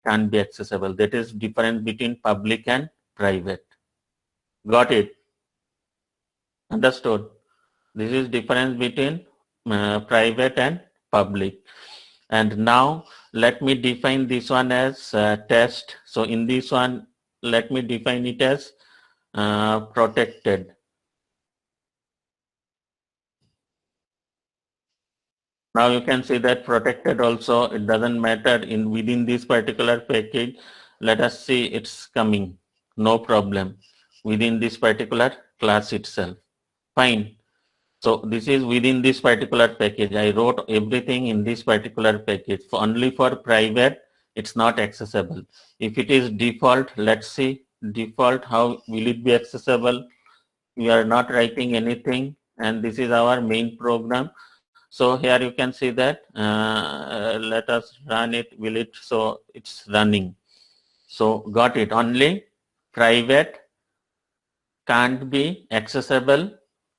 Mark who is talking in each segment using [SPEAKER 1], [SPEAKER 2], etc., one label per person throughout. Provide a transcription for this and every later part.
[SPEAKER 1] can be accessible. That is difference between public and private. Got it? Understood? This is difference between private and public. And now let me define this one as test. So in this one, let me define it as protected. Now you can see that protected also, it doesn't matter in within this particular package. Let us see it's coming, no problem, within this particular class itself. Fine. So this is within this particular package. I wrote everything in this particular package. Only for private, it's not accessible. If it is default, let's see default, how will it be accessible? We are not writing anything, and this is our main program. So here you can see that, let us run it, will it, so it's running. So got it, only private can't be accessible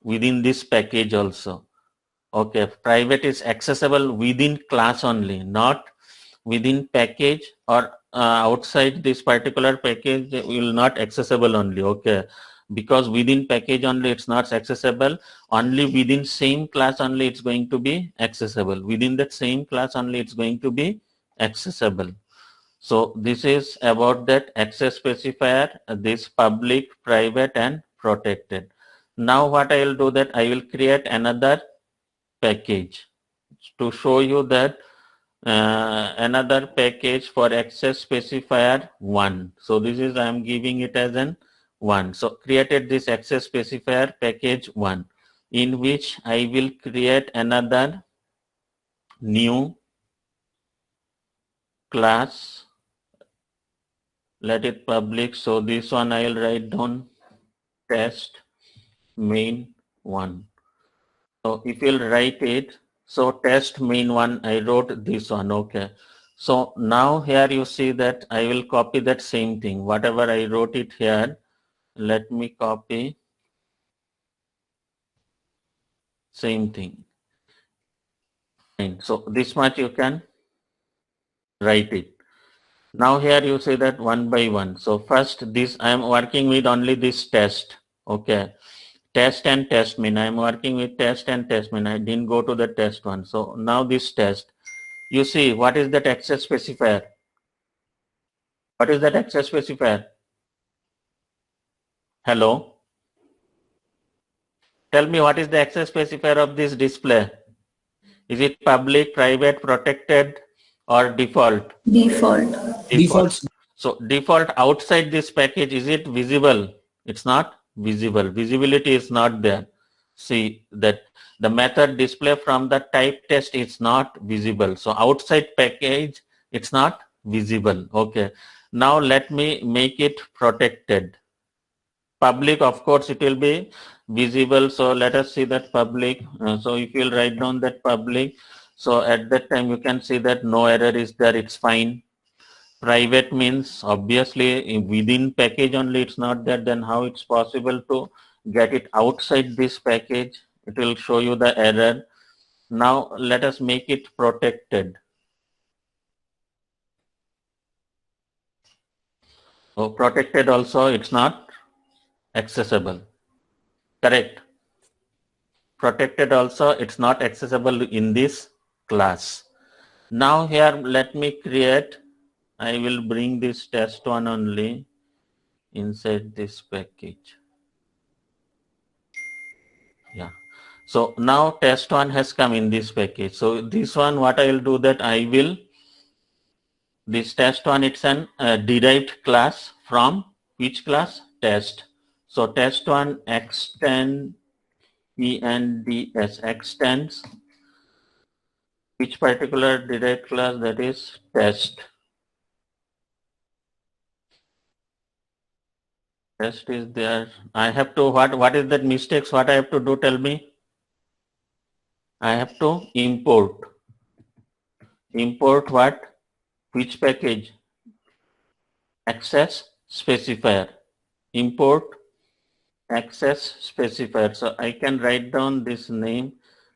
[SPEAKER 1] within this package also. Okay, private is accessible within class only, not within package or outside this particular package will not accessible only. Okay, because within package only it's not accessible, only within same class only it's going to be accessible. Within that same class only it's going to be accessible. So this is about that access specifier, this public, private and protected. Now what I will do that I will create another package to show you that another package for access specifier 1. So this is I am giving it as an 1. So created this access specifier package 1, in which I will create another new class. Let it public. So this one I will write down test main 1. So if you'll write it, so test main 1, I wrote this one. Okay. So now here you see that I will copy that same thing. Whatever I wrote it here, let me copy same thing. Fine. So this much you can write it. Now here you see that one by one. So first this I am working with only this test. Okay. Test and test main. I am working with test and test main. I didn't go to the test one. So now this test. You see what is that access specifier? What is that access specifier? Hello? Tell me what is the access specifier of this display? Is it public, private, protected or default?
[SPEAKER 2] Default.
[SPEAKER 1] Default. So default outside this package, is it visible? It's not visible. Visibility is not there. See that the method display from the type test is not visible. So outside package, it's not visible. Okay. Now let me make it protected. Public, of course, it will be visible. So let us see that public. So if you'll write down that public, so at that time you can see that no error is there. It's fine. Private means obviously within package only it's not there. Then how it's possible to get it outside this package? It will show you the error. Now let us make it protected. So protected also it's not accessible. Correct. Protected also it's not accessible in this class. Now here let me create, I will bring this test one only inside this package. Yeah. So now test one has come in this package. So this one what I will do that I will, this test one it's an derived class from which class? Test. So test one extend ENDS extends which particular derived class, that is test. Test is there. I have to, what is that mistakes? What I have to do? Tell me. I have to import. Import what? Which package? Access specifier. Import access specifier. So I can write down this name.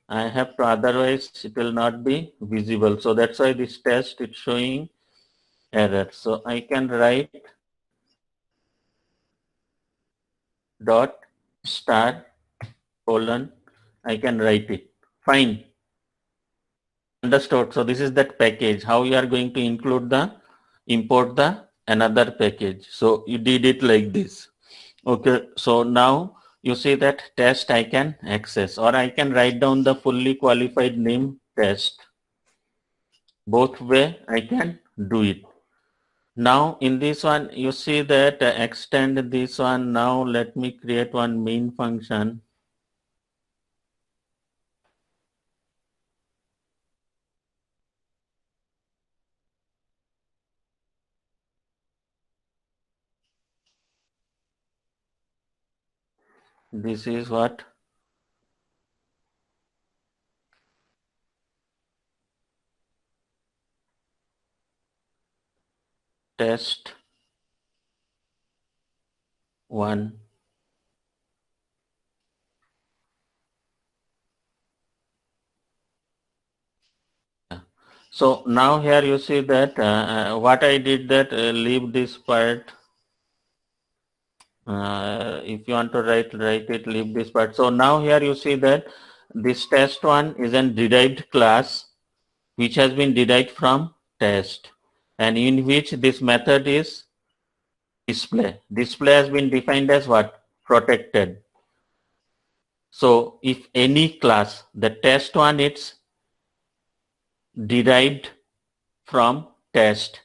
[SPEAKER 1] I have to, otherwise it will not be visible. So that's why this test it's showing error. So I can write dot star colon, I can write it. Fine. Understood. So this is that package. How you are going to include the import the another package. So you did it like this. Okay. So now you see that test I can access, or I can write down the fully qualified name test. Both way I can do it. Now in this one you see that extend this one. Now let me create one main function. This is what? Test 1. So now here you see that what I did that leave this part. If you want to write it, leave this part. So now here you see that this test 1 is a derived class which has been derived from test, and in which this method is display. Display has been defined as what? Protected. So if any class, the test 1 it's derived from test,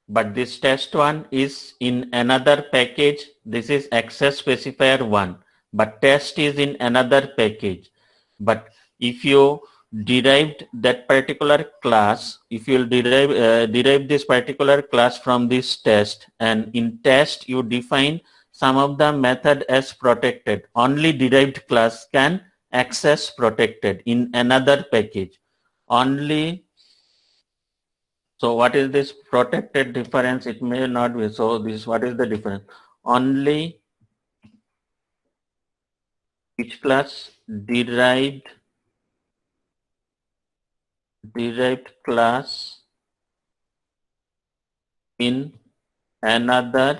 [SPEAKER 1] but this test 1 is in another package. This is access specifier 1, but test is in another package. But if you derived that particular class, if you derive this particular class from this test, and in test you define some of the method as protected, only derived class can access protected in another package. Only. So what is this protected difference? It may not be. So this, what is the difference? Only each class derived class in another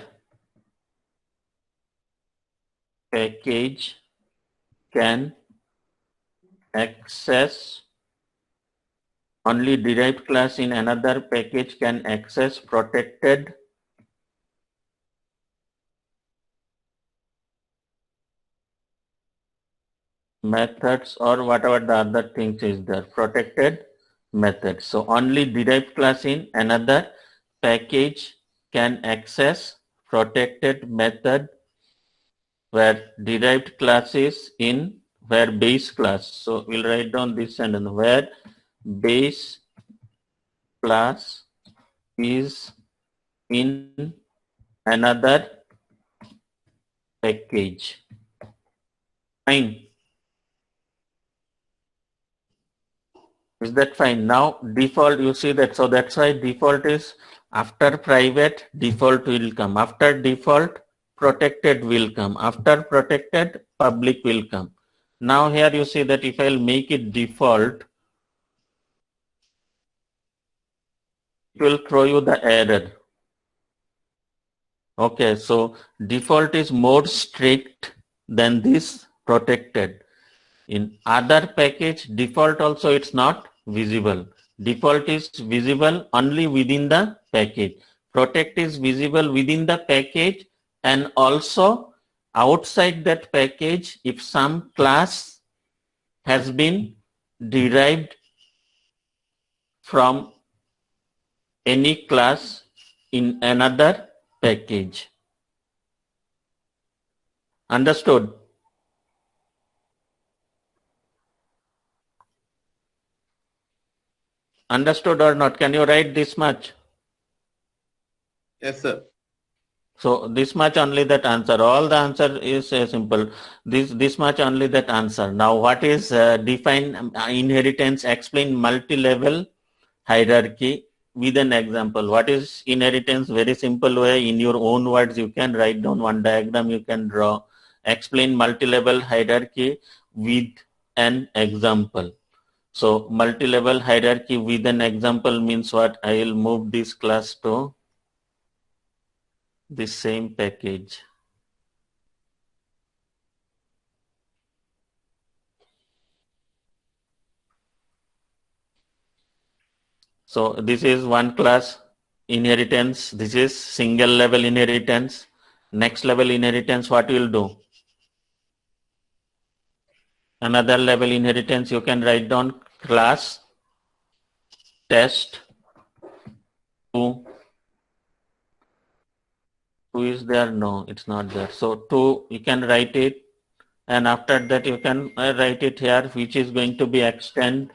[SPEAKER 1] package can access, only derived class in another package can access protected methods, or whatever the other things is there, protected methods. So only derived class in another package can access protected method, where derived class is in where base class. So we'll write down this sentence, where base class is in another package. Fine. Is that fine? Now default, you see that, so that's why default is after private, default will come. After default, protected will come. After protected, public will come. Now here you see that if I'll make it default, it will throw you the error. Okay, so default is more strict than this protected. In other package, default also it's not visible. Default is visible only within the package. Protect is visible within the package, and also outside that package if some class has been derived from any class in another package. Understood? Understood or not? Can you write this much?
[SPEAKER 2] Yes, sir.
[SPEAKER 1] So this much only that answer. All the answer is simple. This much only that answer. Now what is define inheritance? Explain multi-level hierarchy with an example. What is inheritance? Very simple way. In your own words, you can write down one diagram. You can draw. Explain multi-level hierarchy with an example. So multi-level hierarchy with an example means what? I will move this class to this same package. So this is one class inheritance. This is single level inheritance. Next level inheritance, what you will do? Another level inheritance, you can write down class test 2. 2 is there? No, it's not there. So 2, you can write it, and after that you can write it here, which is going to be extend,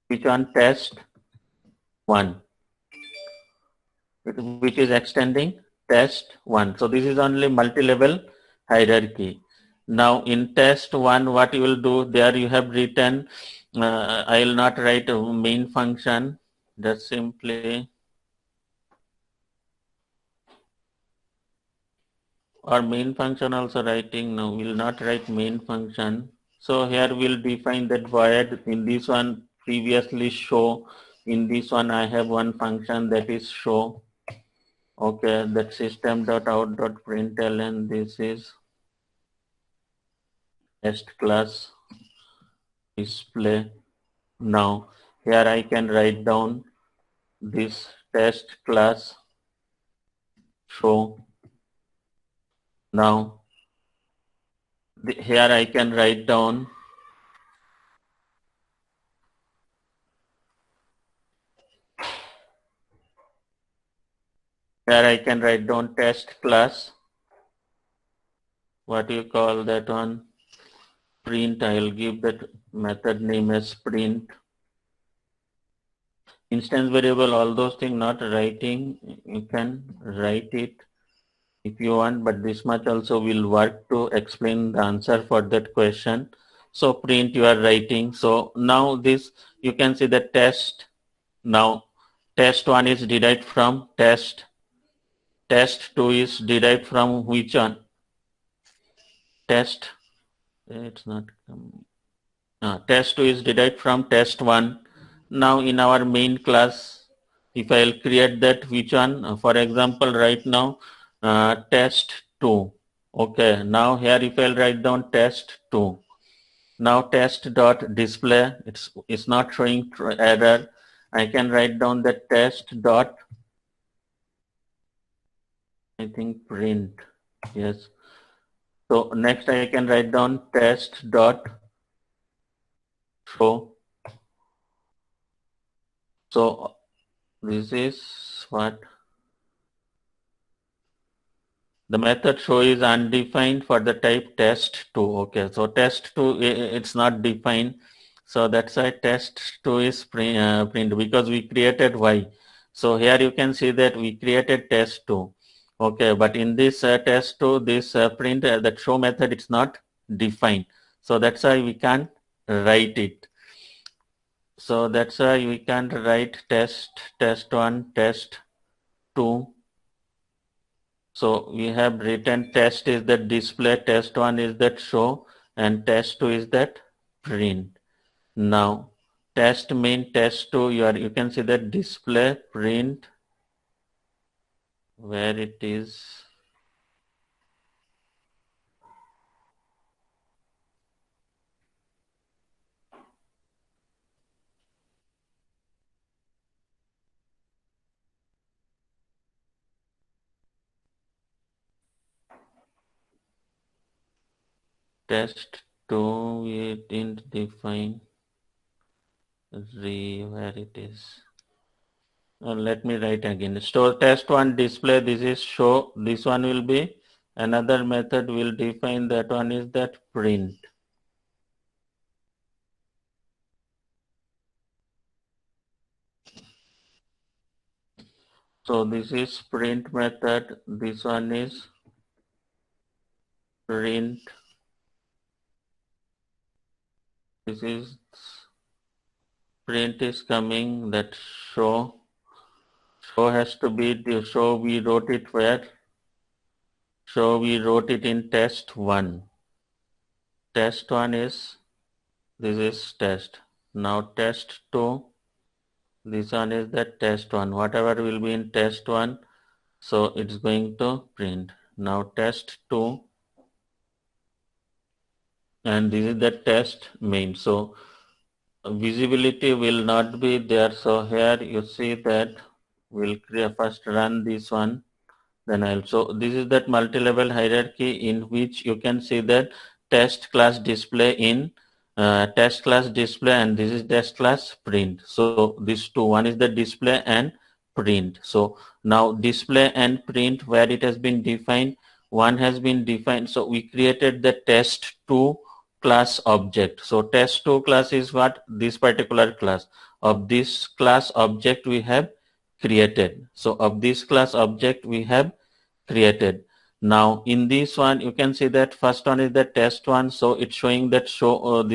[SPEAKER 1] which one? Test 1, which is extending test 1. So this is only multi-level hierarchy. Now in test 1, what you will do, there you have written, I will not write a main function, just simply, or main function also writing. No, we will not write main function. So here we'll define that void. In this one previously show, in this one I have one function that is show. Okay, that system.out.println, this is test class display. Now here I can write down this test class show. Now here I can write down test class, what you call that one, print. I will give that method name as print. Instance variable, all those things not writing, you can write it if you want, but this much also will work to explain the answer for that question. So print you are writing. So now this, you can see the test. Now test 1 is derived from test. Test 2 is derived from which one? Test. It's not coming. Test 2 is derived from test 1. Now in our main class, if I'll create that, which one? For example, right now, test 2. Okay, now here if I'll write down test 2. Now test dot display, it's not showing error. I can write down the test dot, I think print. Yes. So next I can write down test dot show. So this is what the method show is undefined for the type test2. Okay, so test2 it's not defined, so that's why test2 is print because we created y. So here you can see that we created test2. Okay, but in this test2, this print that show method, it's not defined, so that's why we can't write it. So that's why we can't write test1, test2. So we have written test is that display, test 1 is that show, and test 2 is that print. Now test main, test 2, you can see that display, print, where it is. Test 2, we didn't define where it is. Let me write again. So test 1 display, this is show, this one will be, another method will define that one is that print. So this is print method, this one is print. This is print is coming, that show. Show has to be the show, we wrote it where? Show we wrote it in test 1. Test 1 is, this is test. Now test 2, this one is the test 1. Whatever will be in test 1, So it's going to print. Now test2, and this is the test main. So visibility will not be there. So here you see that we'll first run this one. Then also this is that multi-level hierarchy in which you can see that test class display in test class display, and this is test class print. So these two, one is the display and print. So now display and print, where it has been defined, one has been defined. So we created the test2 class object. So test2 class is what? This particular class. Of this class object we have created. So of this class object we have created. Now in this one you can see that first one is the test one. So it's showing that show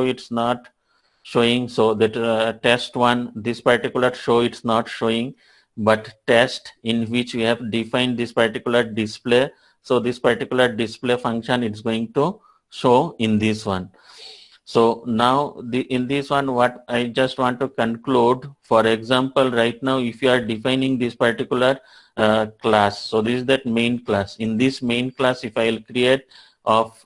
[SPEAKER 1] it's not showing. So that test one, this particular show it's not showing, but test in which we have defined this particular display. So this particular display function it's going to show in this one. So now in this one, what I just want to conclude, for example, right now, if you are defining this particular class, so this is that main class. In this main class, if I will create of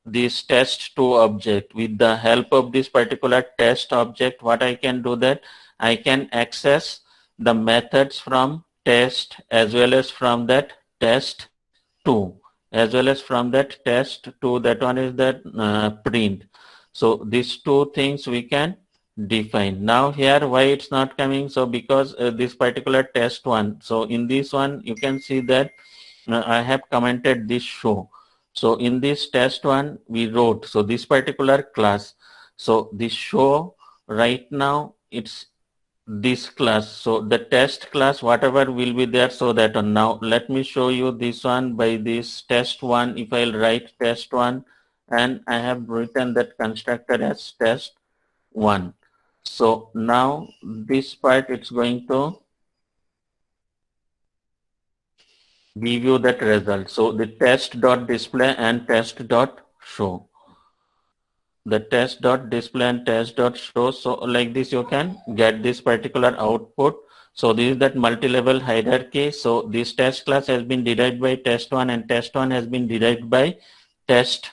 [SPEAKER 1] this test2 object with the help of this particular test object, what I can do that I can access the methods from test as well as from that test2 as well as from that test2, that one is that print. So these two things we can define. Now here why it's not coming, so because this particular test one, so in this one you can see that I have commented this show. So in this test one we wrote, so this particular class, so this show right now it's this class. So the test class whatever will be there, so that one. Now let me show you this one by this test one. If I'll write test one, and I have written that constructor as test one. So now this part it's going to give you that result. So the test.display and test.show. The test.display and test.show. So like this you can get this particular output. So this is that multi-level hierarchy. So this test class has been derived by test1, and test1 has been derived by test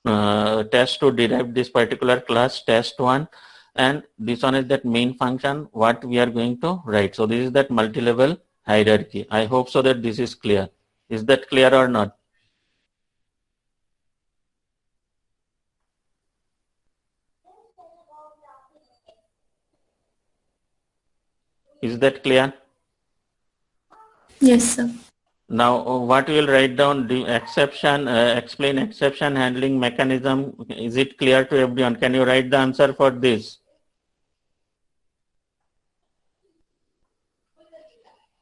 [SPEAKER 1] to derive this particular class test1, and this one is that main function what we are going to write. So this is that multi-level hierarchy. I hope so that this is clear. Is that clear or not? Is that clear?
[SPEAKER 3] Yes, sir.
[SPEAKER 1] Now what we will write down, the exception, explain exception handling mechanism. Is it clear to everyone? Can you write the answer for this?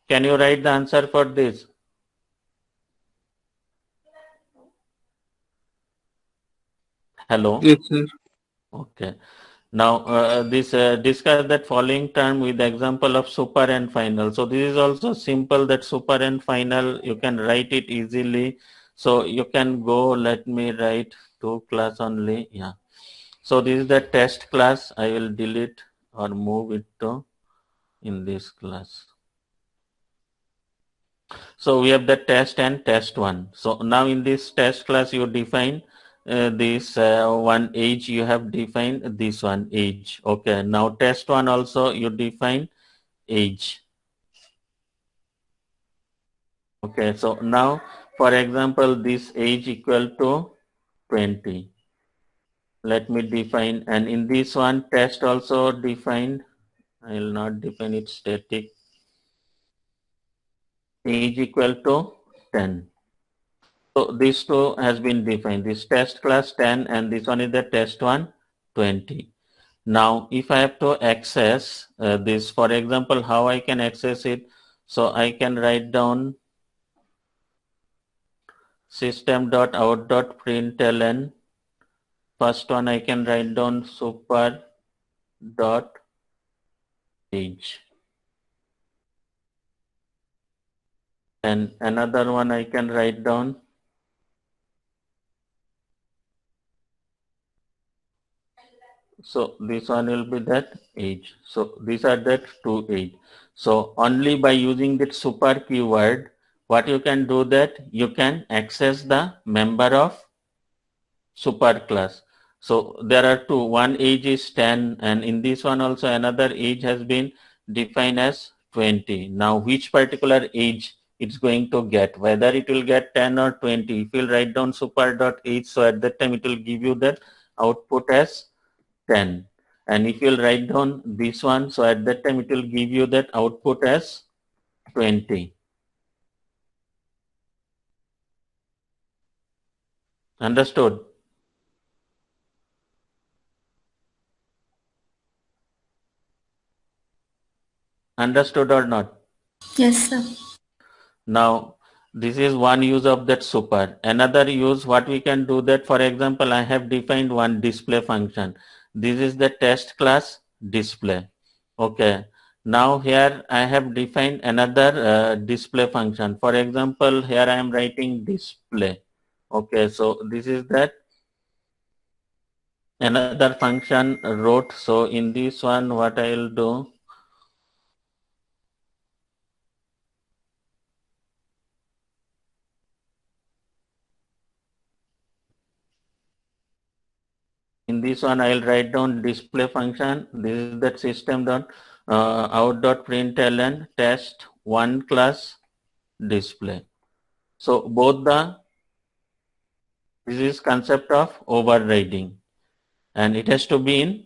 [SPEAKER 1] Can you write the answer for this? Hello?
[SPEAKER 2] Yes, sir.
[SPEAKER 1] Okay. Now discuss that following term with the example of super and final. So this is also simple, that super and final you can write it easily. So you can go, let me write two class only. Yeah. So this is the test class. I will delete or move it to in this class. So we have the test and test one. So now in this test class you define this one age, you have defined this one age. Okay, now test one also you define age. Okay, so now for example this age equal to 20. Let me define, and in this one test also defined. I will not define it static. Age equal to 10. So these two has been defined, this test class 10 and this one is the test one 20. Now if I have to access this, for example, how I can access it? So I can write down system.out.println. First one I can write down super dot age. And another one I can write down So this one will be that age. So these are that two age. So only by using that super keyword, what you can do that you can access the member of superclass. So there are two. One age is 10, and in this one also another age has been defined as 20. Now which particular age it's going to get, whether it will get 10 or 20. If you'll write down super.age, so at that time it will give you that output as 10. And if you'll write down this one, so at that time it will give you that output as 20. Understood? Understood or not?
[SPEAKER 3] Yes, sir.
[SPEAKER 1] Now, this is one use of that super. Another use, what we can do that, for example, I have defined one display function. This is the test class display. Okay. Now here I have defined another display function. For example, here I am writing display. Okay. So this is that another function wrote. So in this one, what I will do, in this one I'll write down display function. This is that system dot out dot println test one class display. So both the, this is concept of overriding, and it has to be in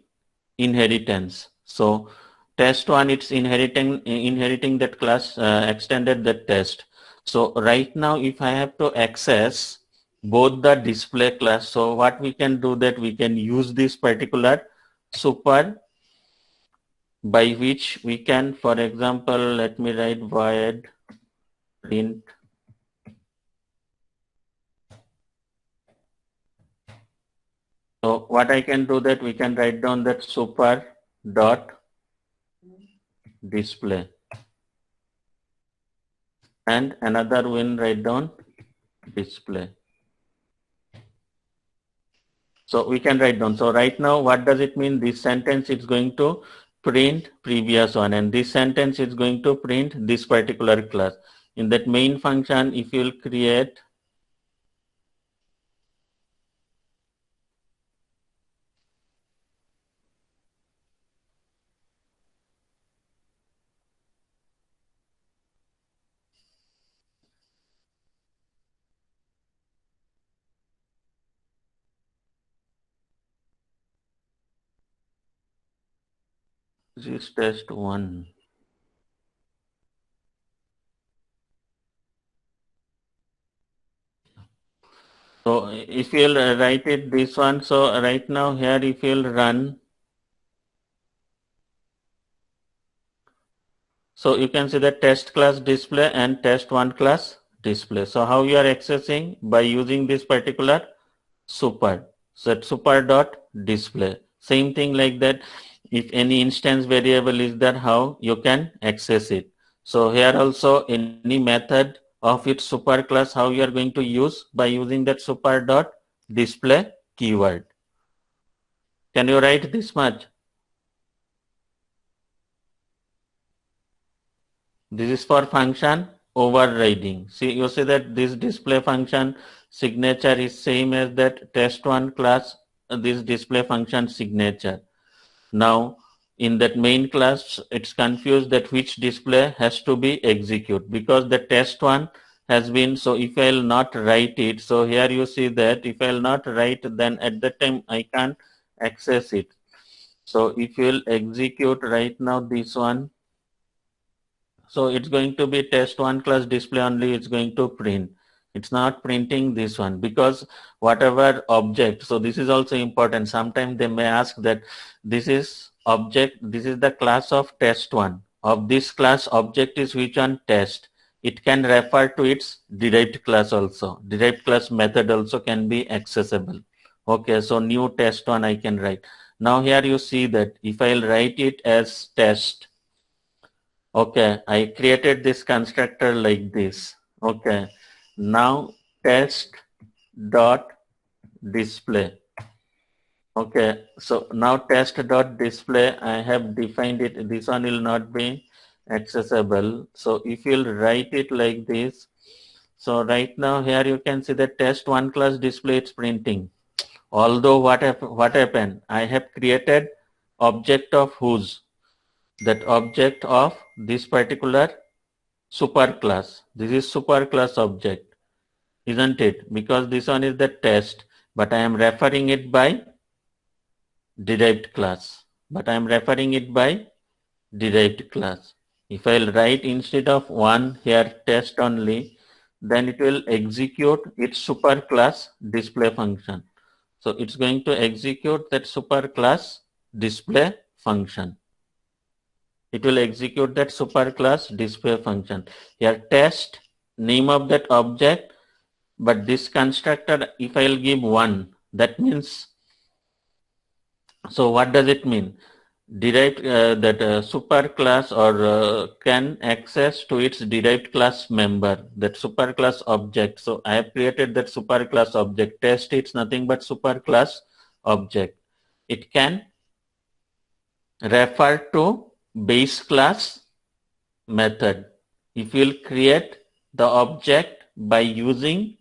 [SPEAKER 1] inheritance. So test one, it's inheriting that class extended that test. So right now if I have to access both the display class, so what we can do that we can use this particular super, by which we can, for example, let me write void print so what I can do that we can write down that super dot display, and another will write down display. So we can write down. So right now, what does it mean? This sentence is going to print previous one, and this sentence is going to print this particular class. In that main function, if you will create this test one. So if you'll write it this one, so right now here if you'll run, so you can see the test class display and test one class display. So how you are accessing? By using this particular super. So super dot display. Same thing like that. If any instance variable is there, how you can access it. So here also any method of its super class, how you are going to use by using that super dot display keyword. Can you write this much? This is for function overriding. See, you see that this display function signature is same as that test1 class, this display function signature. Now, in that main class, it's confused that which display has to be executed because the test1 has been, so if I'll not write it, so here you see that if I'll not write, then at that time I can't access it. So if you'll execute right now this one, so it's going to be test one class display only, it's going to print. It's not printing this one because whatever object, so this is also important. Sometimes they may ask that this is object, this is the class of test one. Of this class object is which one? Test. It can refer to its derived class also. Derived class method also can be accessible. Okay, so new test one I can write. Now here you see that if I'll write it as test, okay, I created this constructor like this. Okay, now test dot display. Okay, so now test.display, I have defined it. This one will not be accessible. So if you'll write it like this, so right now here you can see the test1 class display it's printing. Although what happened? I have created object of whose? That object of this particular superclass. This is superclass object, isn't it? Because this one is the test, but I am referring it by derived class. But I am referring it by derived class. If I'll write instead of one here test only, then it will execute its superclass display function. So it's going to execute that superclass display function. It will execute that superclass display function. Here test, name of that object, but this constructor, if I'll give one, that means, so what does it mean? Derived that superclass or can access to its derived class member, that superclass object. So I have created that superclass object. Test, it's nothing but superclass object. It can refer to base class method. If you'll create the object by using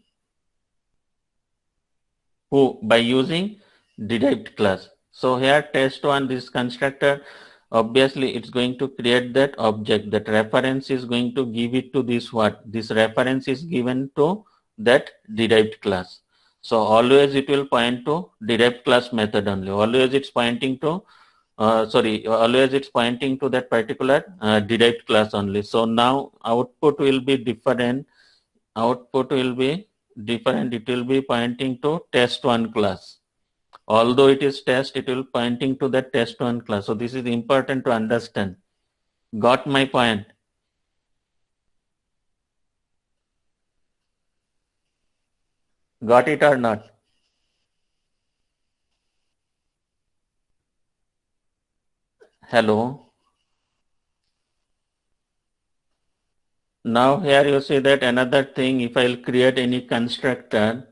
[SPEAKER 1] by using derived class. So here test1, this constructor, obviously it's going to create that object. That reference is going to give it to this what? This reference is given to that derived class. So always it will point to derived class method only. Always it's pointing to always it's pointing to that particular derived class only. So now output will be different. Output will be different. It will be pointing to test1 class. Although it is test, it will pointing to that test1 class. So this is important to understand. Got my point? Got it or not? Hello. Now here you see that another thing, if I'll create any constructor,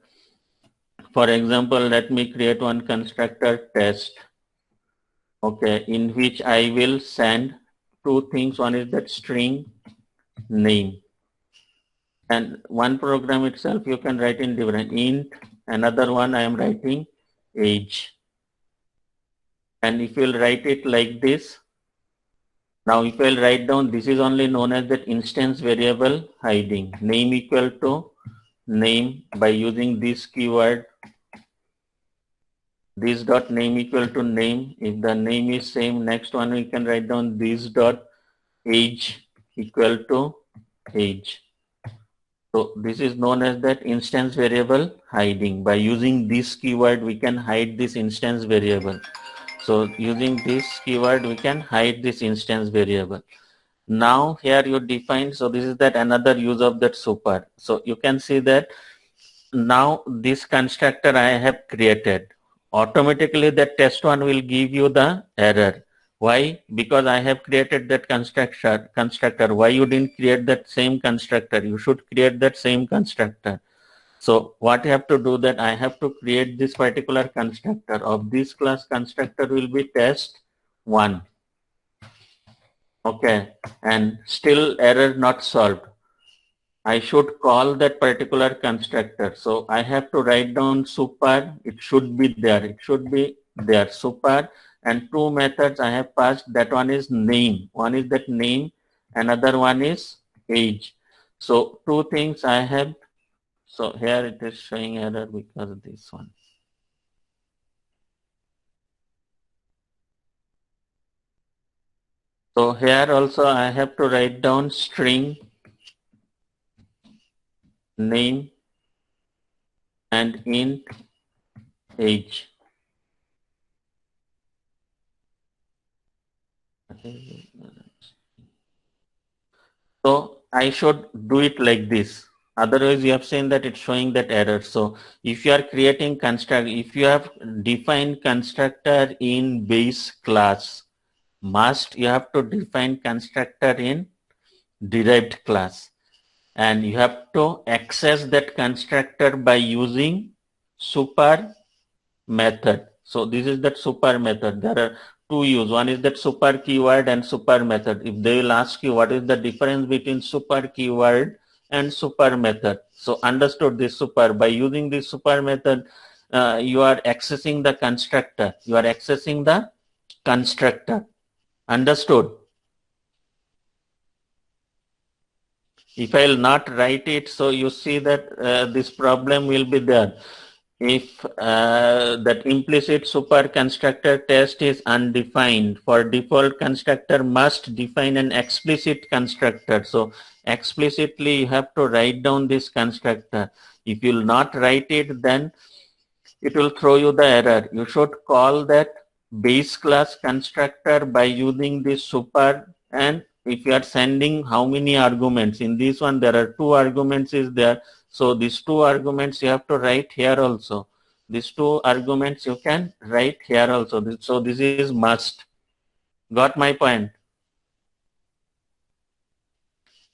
[SPEAKER 1] for example, let me create one constructor test, okay, in which I will send two things. One is that string name, and one program itself you can write in different int. Another one I am writing age, and if you'll write it like this, now if I'll write down, this is only known as that instance variable hiding, name equal to name by using this keyword, this dot name equal to name. If the name is same, next one we can write down this dot age equal to age. So this is known as that instance variable hiding. By using this keyword, we can hide this instance variable. So using this keyword, we can hide this instance variable. Now here you define, so this is that another use of that super. So you can see that now this constructor I have created, automatically that test1 will give you the error. Why? Because I have created that constructor. Why you didn't create that same constructor? You should create that same constructor. So what you have to do, that I have to create this particular constructor. Of this class constructor will be test1. Okay, and still error not solved. I should call that particular constructor. So I have to write down super. It should be there. It should be there. Super, and two methods I have passed. That one is name. One is that name. Another one is age. So two things I have. So here it is showing error because of this one. So here also I have to write down string name and int age. So I should do it like this. Otherwise you have seen that it's showing that error. So if you are creating construct, if you have defined constructor in base class, you have to define constructor in derived class. And you have to access that constructor by using super method. So this is that super method. There are two use. One is that super keyword and super method. If they will ask you what is the difference between super keyword and super method. So understood this super. By using this super method, you are accessing the constructor. You are accessing the constructor. Understood? If I will not write it, so you see that this problem will be there. If that implicit super constructor test is undefined, for default constructor must define an explicit constructor. So explicitly you have to write down this constructor. If you will not write it, then it will throw you the error. You should call that base class constructor by using this super, and if you are sending how many arguments, in this one there are two arguments is there. So these two arguments you have to write here also. These two arguments you can write here also. So this is must. Got my point?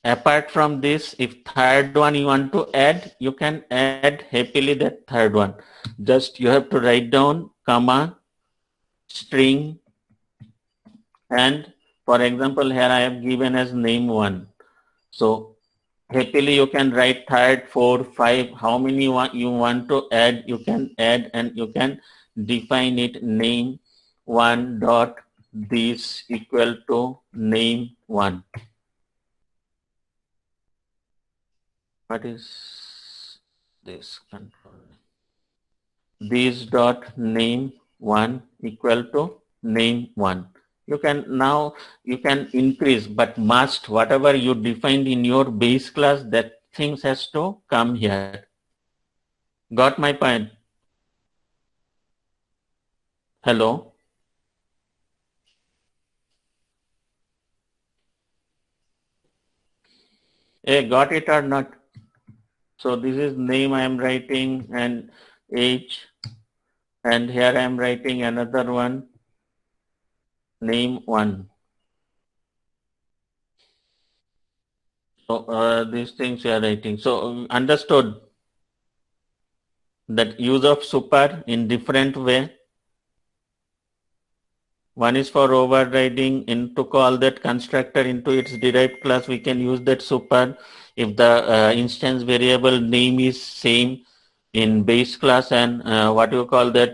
[SPEAKER 1] Apart from this, if third one you want to add, you can add happily that third one. Just you have to write down comma string, and for example here I have given as name 1. So happily you can write third, 4, 5, how many you want to add, you can add, and you can define it name 1 dot this equal to name 1. What is this control? This dot name 1 equal to name 1. You can now you can increase, but must whatever you defined in your base class, that things has to come here. Got my point? Hello? Hey, got it or not? So this is name I am writing and age, and here I am writing another one, name 1. So these things you are writing. So understood that use of super in different way. One is for overriding, and to call that constructor into its derived class, we can use that super. If the instance variable name is same in base class and what you call that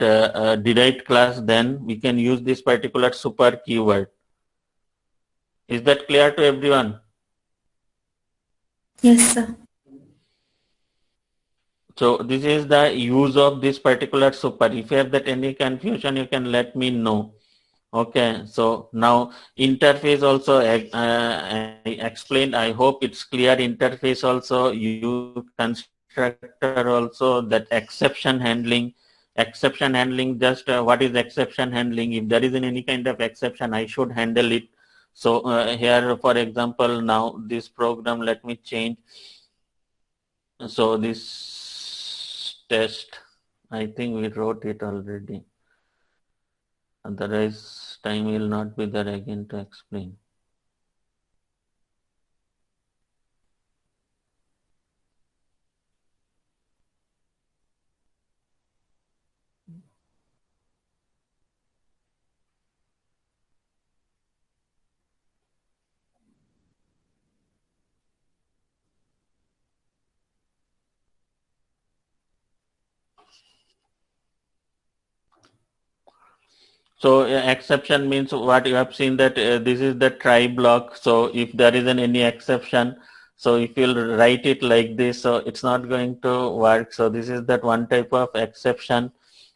[SPEAKER 1] derived class, then we can use this particular super keyword. Is that clear to everyone?
[SPEAKER 3] Yes, sir.
[SPEAKER 1] So this is the use of this particular super. If you have that any confusion, you can let me know. Okay, so now interface also I explained. I hope it's clear. Interface also, you constructor also, that exception handling. Exception handling, just what is exception handling? If there is any kind of exception, I should handle it. So here, for example, now this program, let me change. So this test, I think we wrote it already. Otherwise, time will not be there again to explain. So exception means what you have seen that this is the try block. So if there isn't any exception, so if you'll write it like this, so it's not going to work. So this is that one type of exception.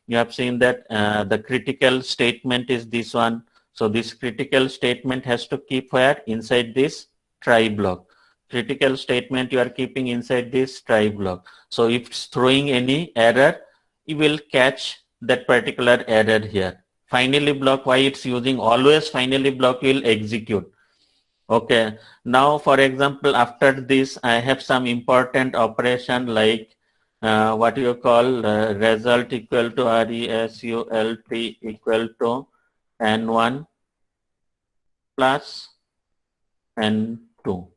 [SPEAKER 1] You have seen that the critical statement is this one. So this critical statement has to keep where? Inside this try block. Critical statement you are keeping inside this try block. So if it's throwing any error, you will catch that particular error here. Finally block, why it's using always finally block will execute. Okay, now for example, after this I have some important operation like what you call result equal to result equal to n1 plus n2.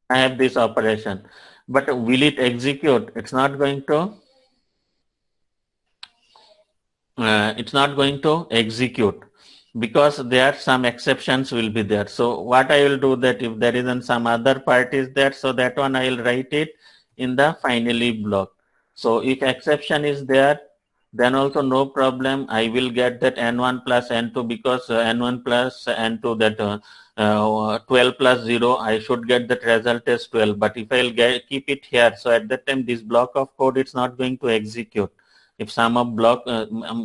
[SPEAKER 1] I have this operation, but will it execute? It's not going to it's not going to execute because there some exceptions will be there. So what I will do that if there isn't some other part is there, so that one I will write it in the finally block. So if exception is there, then also no problem. I will get that N1 plus N2 because N1 plus N2 that 12 plus 0, I should get that result as 12. But if I'll keep it here, so at that time this block of code it's not going to execute. If sum of block,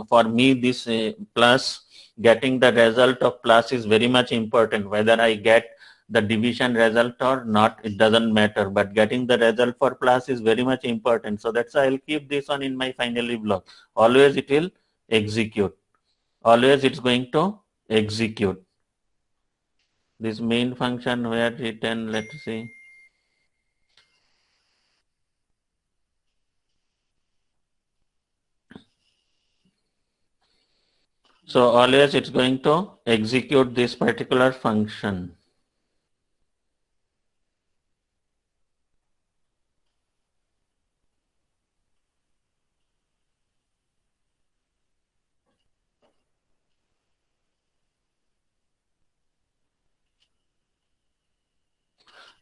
[SPEAKER 1] for me this plus, getting the result of plus is very much important. Whether I get the division result or not, it doesn't matter, but getting the result for plus is very much important. So that's why I'll keep this one in my finally block. Always it will execute. Always it's going to execute. This main function where written, let's see. So always it's going to execute this particular function.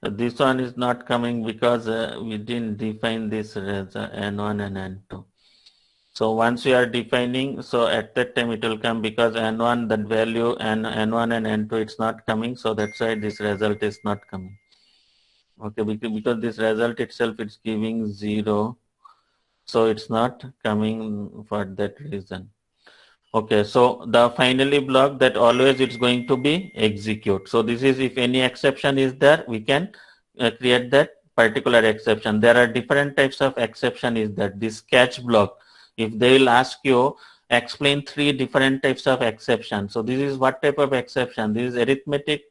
[SPEAKER 1] This one is not coming because we didn't define this as N1 and N2. So once we are defining, so at that time it will come because N1, that value, and N1 and N2, it's not coming. So that's why this result is not coming. Okay, because this result itself it's giving 0. So it's not coming for that reason. Okay, so the finally block that always it's going to be execute. So this is if any exception is there, we can create that particular exception. There are different types of exception is that this catch block. If they will ask you, explain 3 different types of exception. So this is what type of exception? This is arithmetic.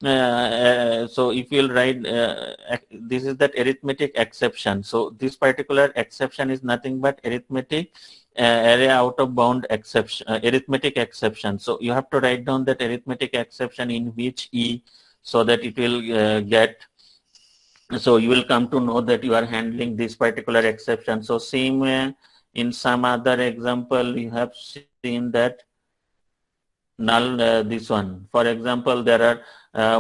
[SPEAKER 1] So if you'll write, this is that arithmetic exception. So this particular exception is nothing but arithmetic area out of bound exception, arithmetic exception. So you have to write down that arithmetic exception in which E, so that it will get, so you will come to know that you are handling this particular exception. So same way in some other example, you have seen that null, this one. For example, there are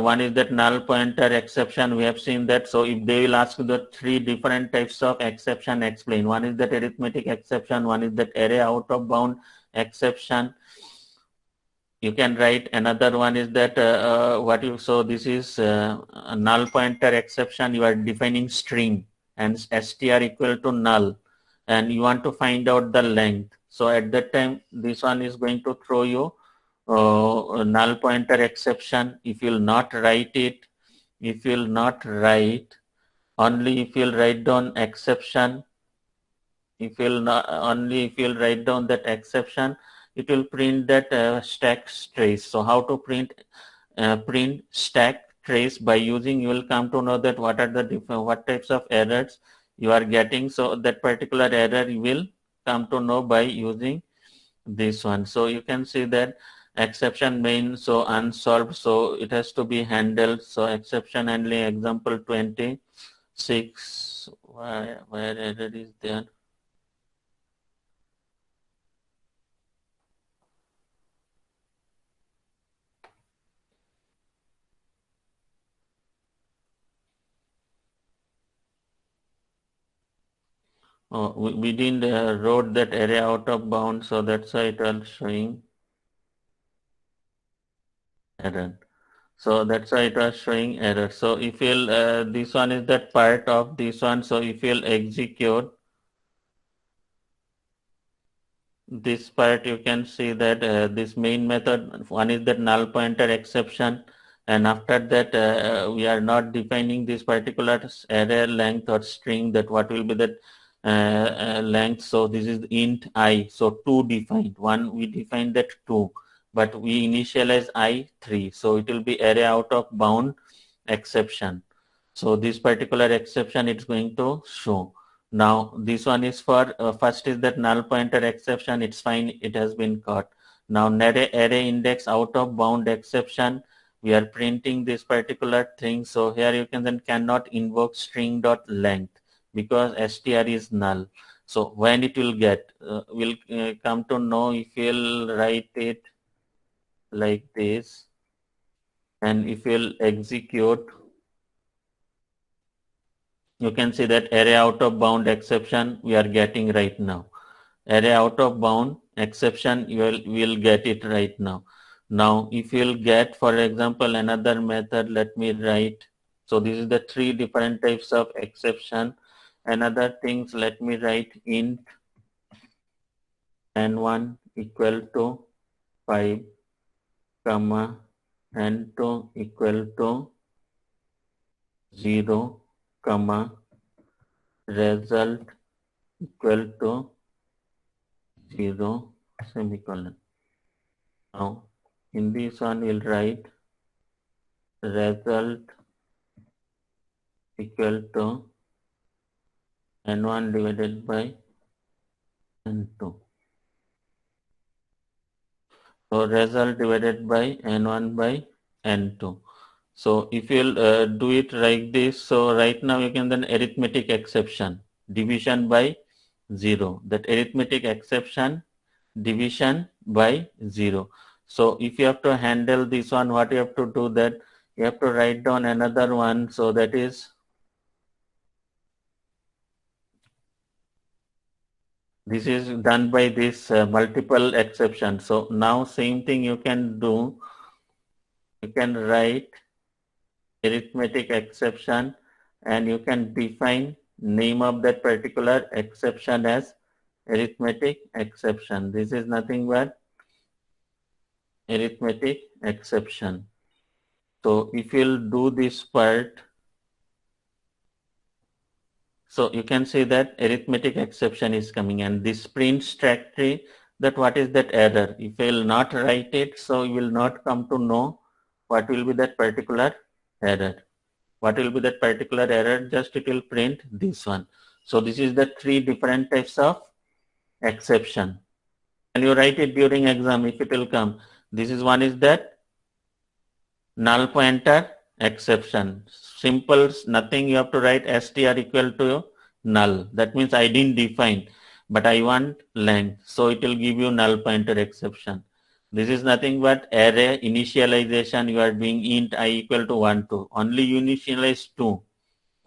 [SPEAKER 1] one is that null pointer exception. We have seen that. So if they will ask the 3 different types of exception, explain. One is that arithmetic exception. One is that array out of bound exception. You can write another one is that so this is a null pointer exception. You are defining string and str equal to null, and you want to find out the length. So at that time, this one is going to throw you null pointer exception. If you'll not write it, if you'll not write, only if you'll write down exception, if you'll not, only if you'll write down that exception, it will print that stack trace. So how to print stack trace? By using, you will come to know that what are the what types of errors you are getting. So that particular error you will come to know by using this one. So you can see that exception main, so unsolved, so it has to be handled. So exception handling example 26, where error is there? Oh, we didn't wrote that array out of bound, so that's why it was showing error. So that's why it was showing error. So if you'll, this one is that part of this one. So if you'll execute this part, you can see that this main method, one is that null pointer exception. And after that, we are not defining this particular array length or string, that what will be that length. So this is int I. So 2 defined. One, we defined that 2. But we initialize I 3. So it will be array out of bound exception. So this particular exception it's going to show. Now this one is for first is that null pointer exception. It's fine. It has been caught. Now array index out of bound exception. We are printing this particular thing. So here you can then cannot invoke string dot length because str is null. So when it will get, we'll come to know if we'll write it like this, and if we'll execute, you can see that array out of bound exception we are getting right now. Array out of bound exception we'll get it right now. Now if you'll get, for example, another method, let me write. So this is the three different types of exception. Another things, let me write int n1 equal to 5, comma n2 equal to 0, comma result equal to 0, semicolon. Now in this one we'll write result equal to n1 divided by n2. So result divided by n1 by n2. So if you'll do it like this, so right now you can then arithmetic exception, division by 0. That arithmetic exception, division by 0. So if you have to handle this one, what you have to do, that you have to write down another one. So that is, this is done by this multiple exception. So now same thing you can do. You can write arithmetic exception, and you can define name of that particular exception as arithmetic exception. This is nothing but arithmetic exception. So if you'll do this part, so you can see that arithmetic exception is coming, and this print stack tree, that what is that error. If you will not write it, so you will not come to know what will be that particular error. What will be that particular error? Just it will print this one. So this is the three different types of exception. And you write it during exam if it will come. This is one is that null pointer exception. Simple, nothing, you have to write str equal to null. That means I didn't define, but I want length. So it will give you null pointer exception. This is nothing but array initialization. You are doing int I equal to 1, 2. Only you initialize 2.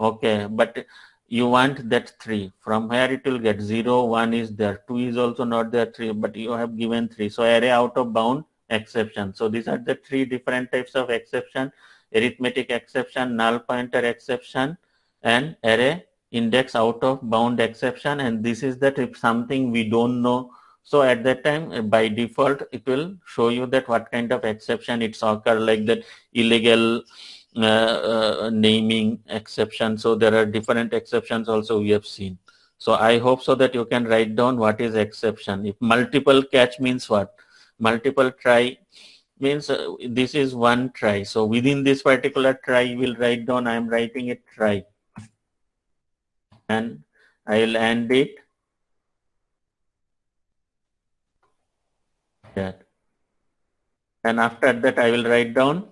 [SPEAKER 1] Okay, but you want that 3. From where it will get 0, 1 is there, 2 is also not there, 3, but you have given 3. So array out of bound exception. So these are the three different types of exception: arithmetic exception, null pointer exception, and array index out of bound exception. And this is that if something we don't know, so at that time by default it will show you that what kind of exception it's occur, like that illegal naming exception. So there are different exceptions also we have seen. So I hope so that you can write down what is exception. If multiple catch means what? Multiple try means this is one try. So within this particular try, you will write down, I am writing it try. And I will end it there. And after that, I will write down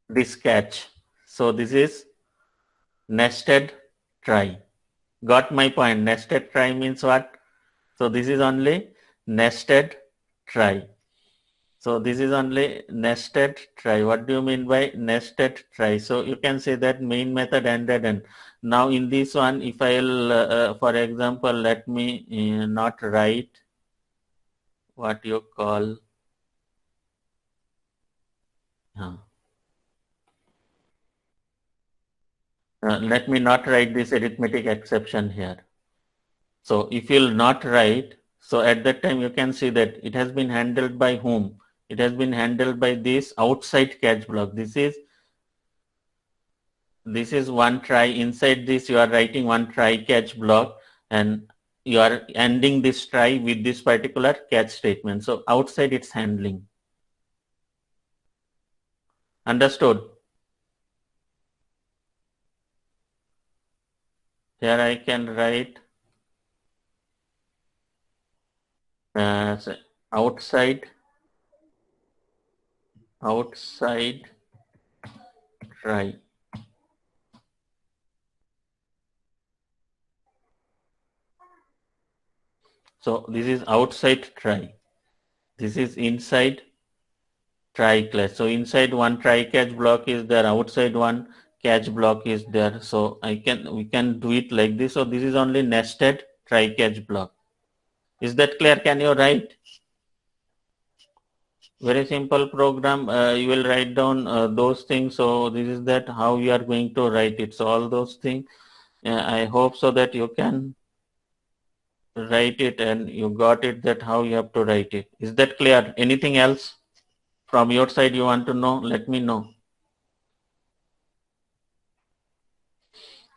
[SPEAKER 1] this catch. So this is nested try. Got my point? Nested try means what? So this is only nested try. So this is only nested try. What do you mean by nested try? So you can say that main method ended, and now in this one, if I'll, for example, let me not write what you call, let me not write this arithmetic exception here. So if you'll not write, so at that time you can see that it has been handled by whom? It has been handled by this outside catch block. This is one try. Inside this you are writing one try catch block, and you are ending this try with this particular catch statement. So outside it's handling. Understood? Here I can write outside try. So this is outside try. This is inside try catch. So inside one try catch block is there, outside one catch block is there. So we can do it like this. So this is only nested try catch block. Is that clear? Can you write? Very simple program. You will write down those things. So this is that how you are going to write it. So all those things. I hope so that you can write it and you got it, that how you have to write it. Is that clear? Anything else from your side you want to know? Let me know.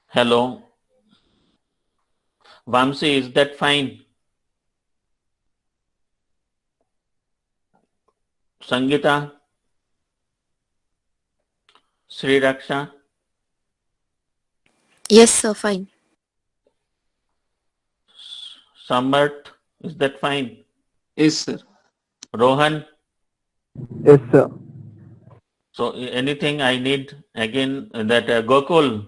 [SPEAKER 1] Hello. Vamsi, is that fine? Sangeeta? Sri Raksha?
[SPEAKER 3] Yes, sir, fine.
[SPEAKER 1] Samarth, is that fine?
[SPEAKER 2] Yes, sir.
[SPEAKER 1] Rohan?
[SPEAKER 4] Yes, sir.
[SPEAKER 1] So anything I need again, that Gokul,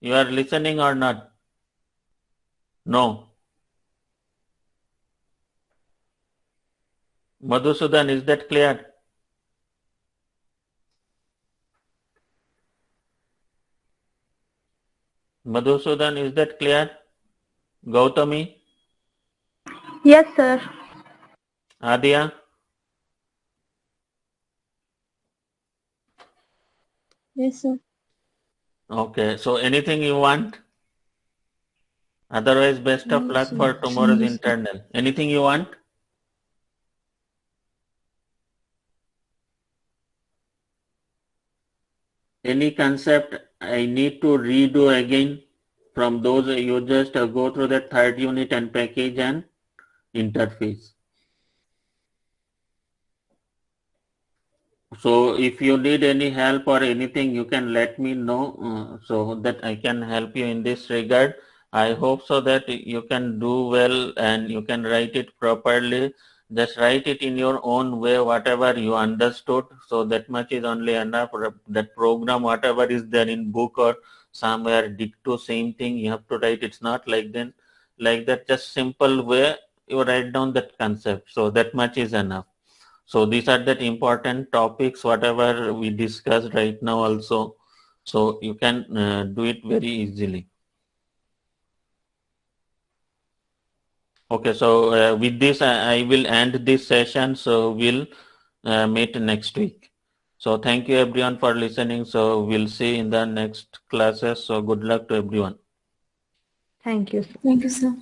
[SPEAKER 1] you are listening or not? No. Madhusudan, is that clear? Madhusudan, is that clear? Gautami?
[SPEAKER 5] Yes, sir.
[SPEAKER 1] Adya?
[SPEAKER 5] Yes, sir.
[SPEAKER 1] Okay, so anything you want? Otherwise, best of
[SPEAKER 5] No,
[SPEAKER 1] luck
[SPEAKER 5] sir.
[SPEAKER 1] for tomorrow's
[SPEAKER 5] Yes, sir.
[SPEAKER 1] internal. Anything you want? Any concept I need to redo again from those, you just go through the third unit and package and interface. So if you need any help or anything, you can let me know so that I can help you in this regard. I hope so that you can do well and you can write it properly. Just write it in your own way, whatever you understood. So that much is only enough. That program, whatever is there in book or somewhere, dicto same thing you have to write. It's not like that. Just simple way you write down that concept. So that much is enough. So these are the important topics, whatever we discussed right now also. So you can do it very easily. Okay, so with this, I will end this session. So we'll meet next week. So thank you everyone for listening. So we'll see in the next classes. So good luck to everyone.
[SPEAKER 5] Thank you.
[SPEAKER 3] Thank you, sir.